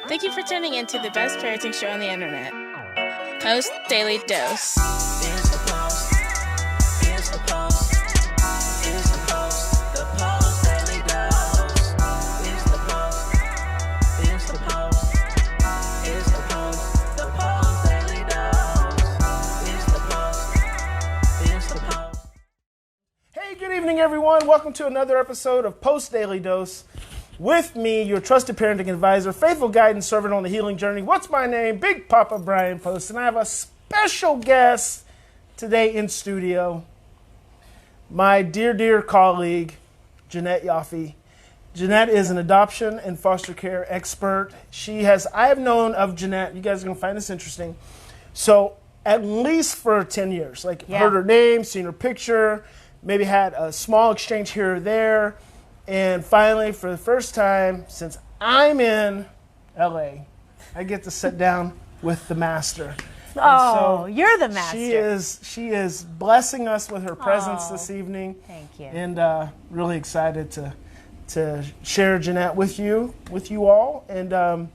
Thank you for tuning in to the best parenting show on the internet, Post Daily Dose. It's the Post. It's the Post. It's the Post. The Post Daily Dose. It's the Post. It's the Post. It's the Post. The Post Daily Dose. It's the Post. It's the Post. Hey, good evening, everyone. Welcome to another episode of Post Daily Dose. With me, your trusted parenting advisor, faithful guide and servant on the healing journey. What's my name? Big Papa Brian+Post. And I have a special guest today in studio. My dear colleague, Jeanette Yoffe. Jeanette is an adoption and foster care expert. I have known of Jeanette, you guys are going to find this interesting, so at least for 10 years. Heard her name, seen her picture, maybe had a small exchange here or there. And finally, for the first time since I'm in LA, I get to sit down with the master. Oh, so you're the master. She is blessing us with her presence this evening. Thank you. And really excited to share Jeanette with you all. And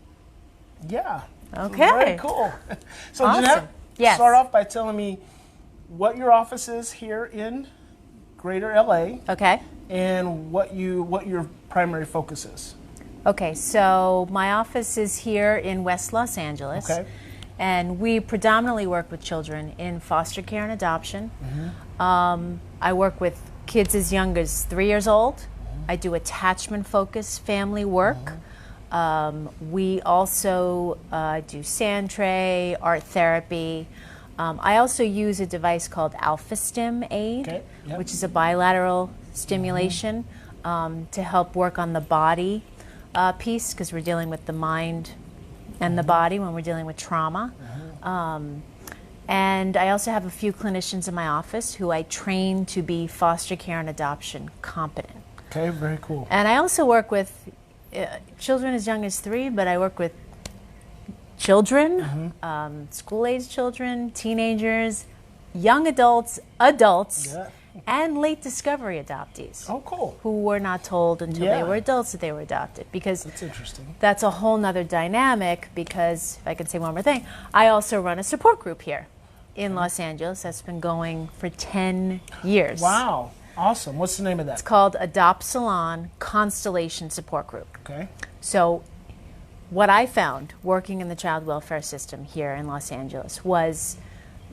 yeah. Okay. Very cool. So awesome. Jeanette, yes. Start off by telling me what your office is here in Greater LA. Okay. And what your primary focus is. Okay, so my office is here in West Los Angeles. Okay. And we predominantly work with children in foster care and adoption. Mm-hmm. I work with kids as young as 3 years old. Mm-hmm. I do attachment-focused family work. Mm-hmm. We also do sand tray, art therapy. I also use a device called AlphaStim Aid, okay. Yep. which is a bilateral stimulation to help work on the body piece, because we're dealing with the mind and the body when we're dealing with trauma. And I also have a few clinicians in my office who I train to be foster care and adoption competent. Okay, very cool. And I also work with children as young as 3, but I work with children, school-age children, teenagers, young adults, Yeah. and late discovery adoptees. Oh, cool. Who were not told until they were adults that they were adopted. Because that's interesting. That's a whole nother dynamic, because, if I could say one more thing, I also run a support group here in Los Angeles that's been going for 10 years. Wow. Awesome. What's the name of that? It's called Adopt Salon Constellation Support Group. Okay. So what I found working in the child welfare system here in Los Angeles was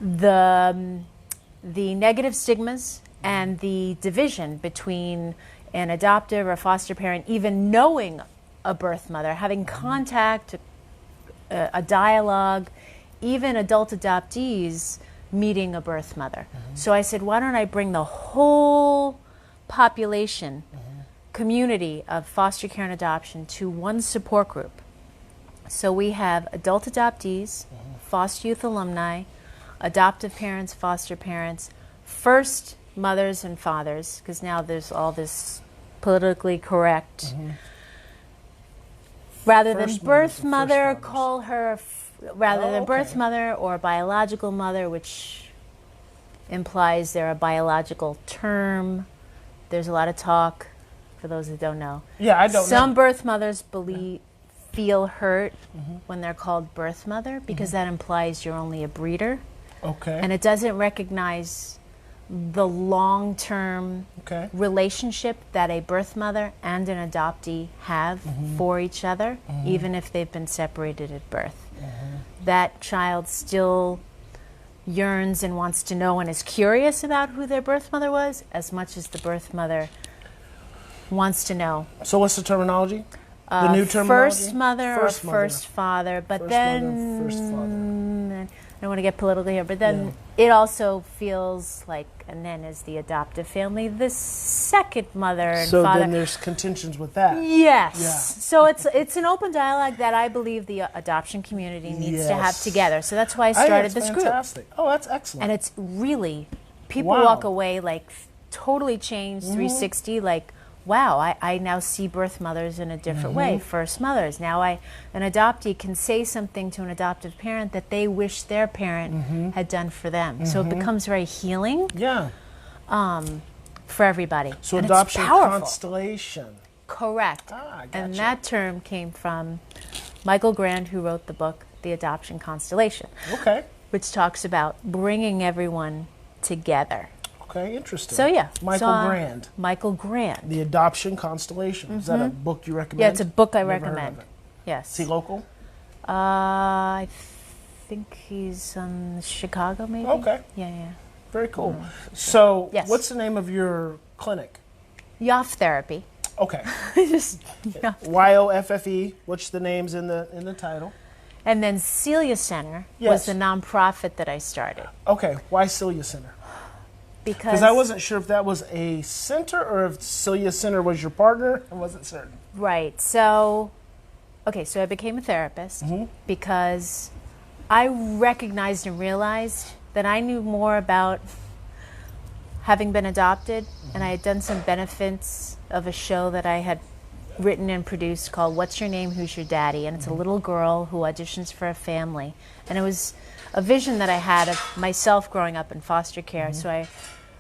the negative stigmas and the division between an adoptive or foster parent even knowing a birth mother, having contact, a dialogue, even adult adoptees meeting a birth mother. So I said, why don't I bring the whole population, community of foster care and adoption to one support group. So we have adult adoptees, foster youth alumni, adoptive parents, foster parents, first mothers and fathers, because now there's all this politically correct. Rather than birth mother, call her, rather than birth mother or biological mother, which implies they're a biological term. There's a lot of talk, for those that don't know. Yeah, I don't know. Some birth mothers feel hurt when they're called birth mother, because that implies you're only a breeder. Okay. And it doesn't recognize the long-term relationship that a birth mother and an adoptee have for each other, even if they've been separated at birth. That child still yearns and wants to know and is curious about who their birth mother was, as much as the birth mother wants to know. So what's the terminology? The new terminology? First mother or first father, but then first father. I don't want to get political here, but then it also feels like, and then as the adoptive family, the second mother and so father. So then there's contentions with that. Yes. Yeah. So it's an open dialogue that I believe the adoption community needs to have together. So that's why I started this group. Fantastic. Oh, that's excellent. And it's really, people walk away like totally changed, 360, like, wow, I now see birth mothers in a different way, first mothers. Now an adoptee can say something to an adoptive parent that they wish their parent had done for them. So it becomes very healing for everybody. So and adoption it's powerful. constellation. Correct. Ah, gotcha. And that term came from Michael Grand, who wrote the book, The Adoption Constellation, Okay. which talks about bringing everyone together. Okay, interesting. So yeah, Michael Grand, Michael Grand. The Adoption Constellation. Is that a book you recommend? Yeah, it's a book I Never heard recommend. of it. Yes. Is he local? I think he's in Chicago, maybe. Okay. Yeah. Very cool. So, Yes. what's the name of your clinic? Yoffe therapy. Okay. Just yeah. YOFFE. What's the names in the title? And then Celia Center Yes. was the nonprofit that I started Okay. Why Celia Center? because Because I wasn't sure if that was a center or if Celia Center was your partner. I wasn't certain. right. So, okay, so I became a therapist because I recognized and realized that I knew more about having been adopted, and I had done some benefits of a show that I had written and produced called What's Your Name, Who's Your Daddy? And it's a little girl who auditions for a family. And it was a vision that I had of myself growing up in foster care. So I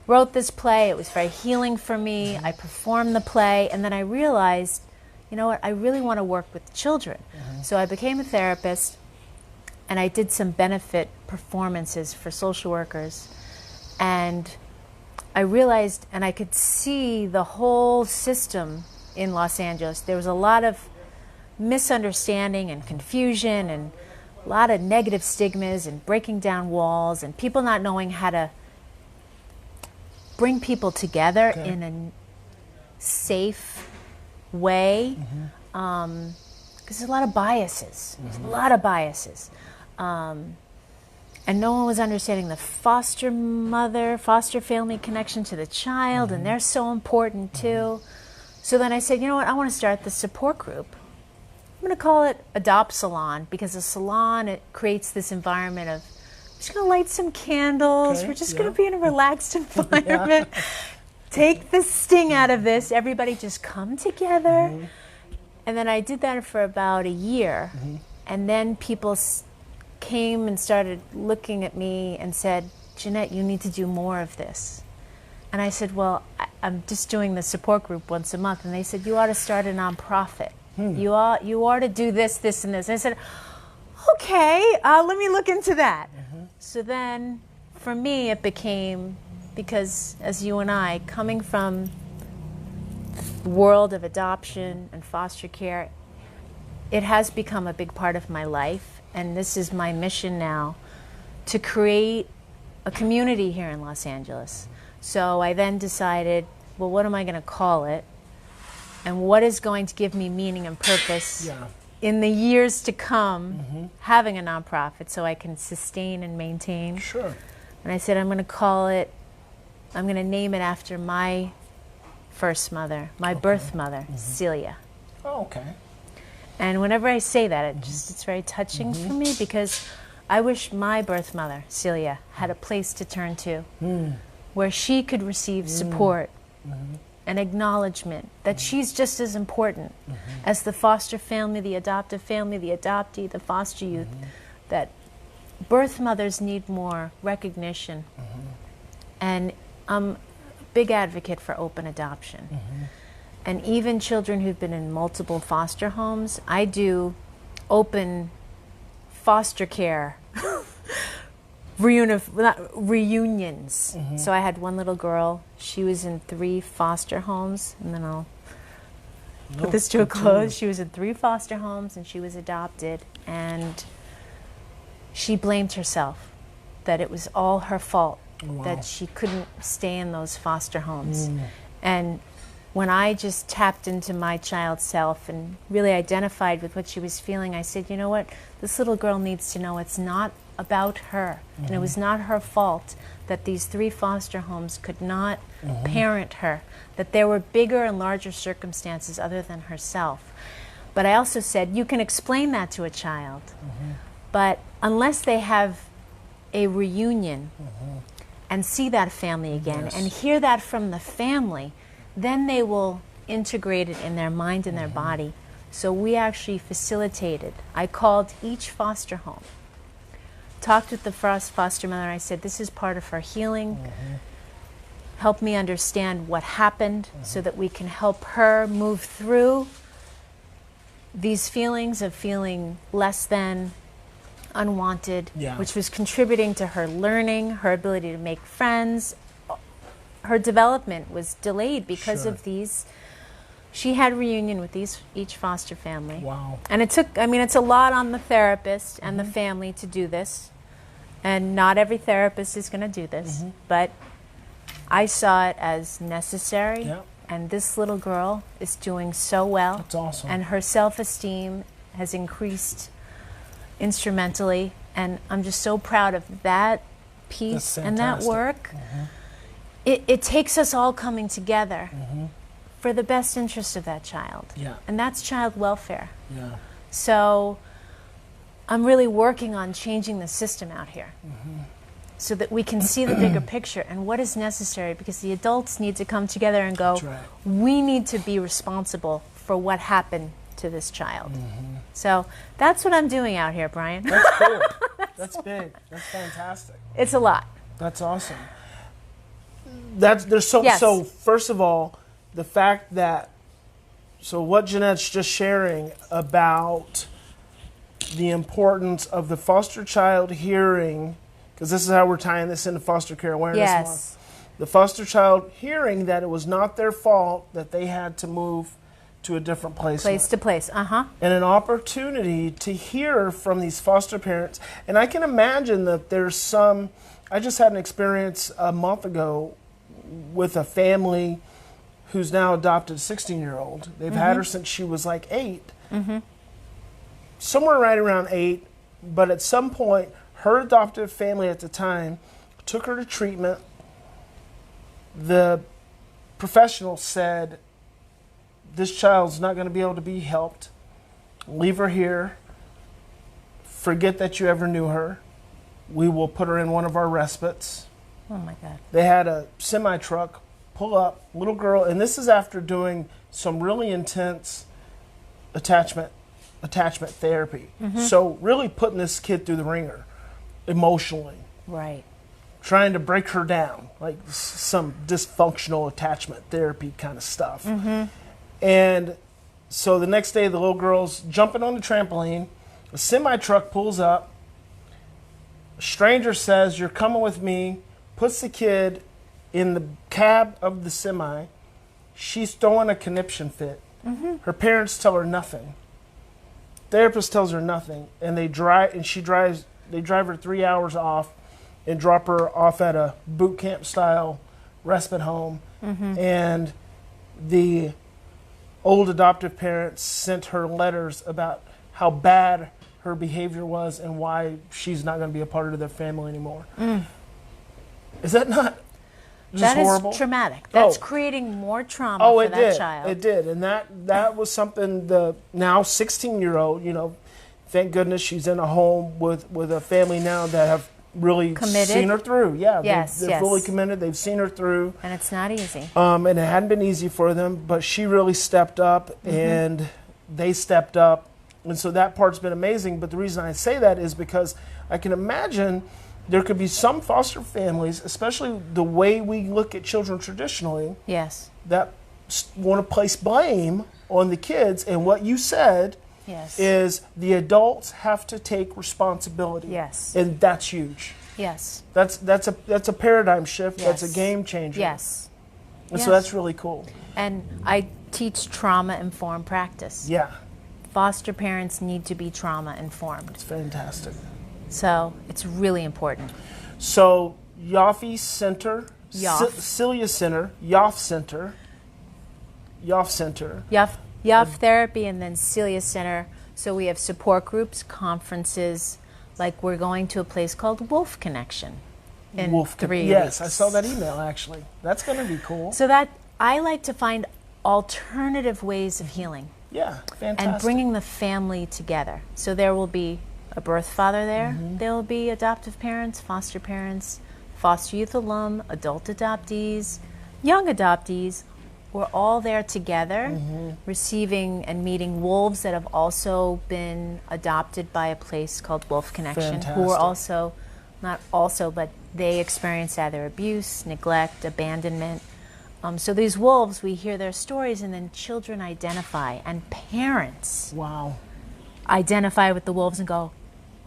wrote this play. It was very healing for me. I performed the play, and then I realized, you know what, I really want to work with children. So I became a therapist, and I did some benefit performances for social workers. And I realized, and I could see the whole system in Los Angeles. There was a lot of misunderstanding and confusion and a lot of negative stigmas and breaking down walls and people not knowing how to bring people together in a safe way. Because there's a lot of biases. There's a lot of biases. And no one was understanding the foster mother, foster family connection to the child, and they're so important too. So then I said, you know what, I want to start the support group. I'm going to call it Adopt Salon, because a salon, it creates this environment of, we're just going to light some candles, Okay, we're just yeah. going to be in a relaxed environment. Take the sting out of this, everybody just come together. And then I did that for about a year, and then people came and started looking at me and said, Jeanette, you need to do more of this. And I said, well, I'm just doing the support group once a month. And they said, you ought to start a nonprofit. You ought to do this, this, and this. And I said, okay, let me look into that. So then, for me, it became, because as you and I, coming from the world of adoption and foster care, it has become a big part of my life. And this is my mission now, to create a community here in Los Angeles. So I then decided, well, what am I going to call it? And what is going to give me meaning and purpose in the years to come, having a nonprofit, so I can sustain and maintain. Sure. And I said, I'm going to call it, I'm going to name it after my first mother, my birth mother, Celia. Oh, okay. And whenever I say that, it's very touching for me, because I wish my birth mother, Celia, had a place to turn to where she could receive support and acknowledgement that she's just as important as the foster family, the adoptive family, the adoptee, the foster youth, that birth mothers need more recognition. And I'm a big advocate for open adoption. And even children who've been in multiple foster homes, I do open foster care reunions. So I had one little girl, she was in 3 foster homes, and then I'll put this to a close. She was in 3 foster homes and she was adopted, and she blamed herself, that it was all her fault, that she couldn't stay in those foster homes. And when I just tapped into my child's self and really identified with what she was feeling, I said, you know what, this little girl needs to know it's not about her. And it was not her fault that these 3 foster homes could not parent her, that there were bigger and larger circumstances other than herself. But I also said, you can explain that to a child, but unless they have a reunion and see that family again and hear that from the family, then they will integrate it in their mind and their body. So we actually facilitated. I called each foster home, talked with the first foster mother. I said, this is part of her healing. Help me understand what happened so that we can help her move through these feelings of feeling less than, unwanted, Yeah. which was contributing to her learning, her ability to make friends. Her development was delayed because Sure. of these. She had reunion with each foster family. Wow. And it took, I mean, it's a lot on the therapist and the family to do this. And not every therapist is going to do this. But I saw it as necessary. Yeah. And this little girl is doing so well. That's awesome. And her self-esteem has increased instrumentally. And I'm just so proud of that piece That's and that fantastic. work. It takes us all coming together for the best interest of that child. Yeah. And that's child welfare. Yeah. So I'm really working on changing the system out here so that we can see the bigger picture and what is necessary, because the adults need to come together and go, That's right. we need to be responsible for what happened to this child. So that's what I'm doing out here, Brian. That's cool. That's big. That's fantastic. It's a lot. That's awesome. There's so Yes. so. First of all, the fact that what Jeanette's just sharing about the importance of the foster child hearing, because this is how we're tying this into Foster Care Awareness Yes. Month. The foster child hearing that it was not their fault that they had to move to a different place. Place to place. Uh-huh. And an opportunity to hear from these foster parents. And I can imagine that there's some. I just had an experience a month ago with a family who's now adopted a 16-year-old. They've had her since she was like 8. Somewhere right around 8. But at some point, her adoptive family at the time took her to treatment. The professional said, this child's not going to be able to be helped. Leave her here. Forget that you ever knew her. We will put her in one of our respites. Oh, my God. They had a semi-truck pull up, little girl, and this is after doing some really intense attachment therapy. So really putting this kid through the ringer emotionally, Right. trying to break her down, like some dysfunctional attachment therapy kind of stuff. And so the next day, the little girl's jumping on the trampoline. A semi-truck pulls up. A stranger says, "You're coming with me," puts the kid in the cab of the semi. She's throwing a conniption fit. Her parents tell her nothing. Therapist tells her nothing. And they drive her 3 hours off and drop her off at a boot camp style respite home. And the old adoptive parents sent her letters about how bad her behavior was and why she's not going to be a part of their family anymore. Is that not just That horrible? is traumatic. That's Oh. creating more trauma Oh, for it that did. child. It did, and that was something the now 16-year-old. Thank goodness she's in a home with a family now that have really Committed. seen her through. Yeah, Yes, they're yes. fully committed. They've seen her through. And it's not easy. And it hadn't been easy for them, but she really stepped up and they stepped up. And so that part's been amazing. But the reason I say that is because I can imagine there could be some foster families, especially the way we look at children traditionally, Yes. that want to place blame on the kids. And what you said Yes. is the adults have to take responsibility. Yes. And that's huge. Yes. That's a paradigm shift. That's a Yes. game changer. Yes. And Yes. so that's really cool. And I teach trauma-informed practice. Yeah. Foster parents need to be trauma-informed. It's fantastic. So it's really important. So Yoffe Center, Yoffe. Celia Center, Yoffe Center, Yoffe Therapy and then Celia Center. So we have support groups, conferences, like we're going to a place called Wolf Connection in Wolf. 3 Yes, weeks. I saw that email actually. That's going to be cool. So that I like to find alternative ways of healing Yeah, fantastic. and bringing the family together. So there will be a birth father there. There will be adoptive parents, foster youth alum, adult adoptees, young adoptees. We're all there together, receiving and meeting wolves that have also been adopted by a place called Wolf Connection, who are Fantastic. also, not also, but they experienced either abuse, neglect, abandonment. So these wolves, we hear their stories, and then children identify, and parents Wow. identify with the wolves and go,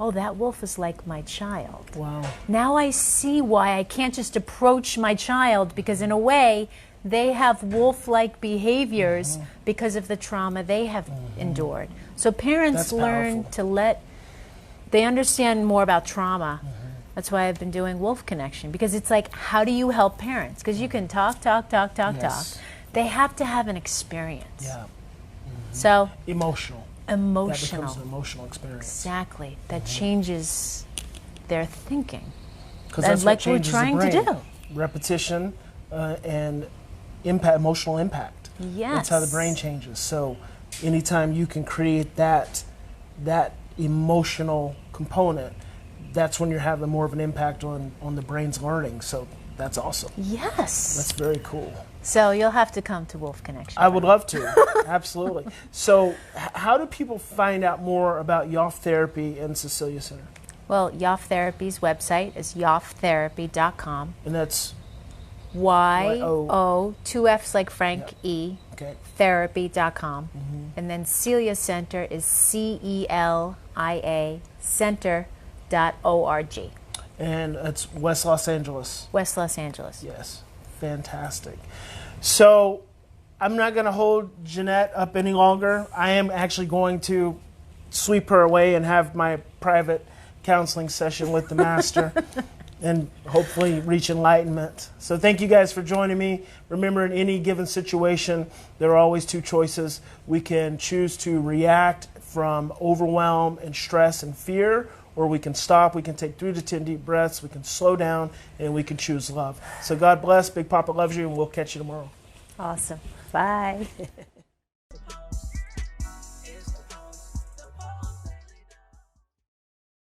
oh, that wolf is like my child. Wow. Now I see why I can't just approach my child, because in a way they have wolf-like behaviors because of the trauma they have endured. So parents That's learn powerful. they understand more about trauma. That's why I've been doing Wolf Connection, because it's like, how do you help parents? Because you can talk. Yes. They have to have an experience. Yeah. So Emotional. That emotional. becomes an emotional experience. Exactly. That changes their thinking. Because That's that's like what we're changes trying the to brain. do. Repetition and impact, emotional impact. Yes. That's how the brain changes. So anytime you can create that emotional component, that's when you're having more of an impact on the brain's learning. So that's awesome. Yes. That's very cool. So you'll have to come to Wolf Connection. I would love to. Absolutely. So how do people find out more about Yoffe Therapy and Cecilia Center? Well, Yoffe Therapy's website is yoffetherapy.com. And that's Y-O, two F's like Frank, Yep. E, okay. therapy.com. And then Celia Center is CELIA center.org. And it's West Los Angeles. West Los Angeles. Yes. Fantastic. So I'm not going to hold Jeanette up any longer. I am actually going to sweep her away and have my private counseling session with the master and hopefully reach enlightenment. So thank you guys for joining me. Remember, in any given situation, there are always two choices. We can choose to react from overwhelm and stress and fear, or we can stop. We can take 3 to 10 deep breaths. We can slow down, and we can choose love. So God bless. Big Papa loves you, and we'll catch you tomorrow. Awesome. Bye.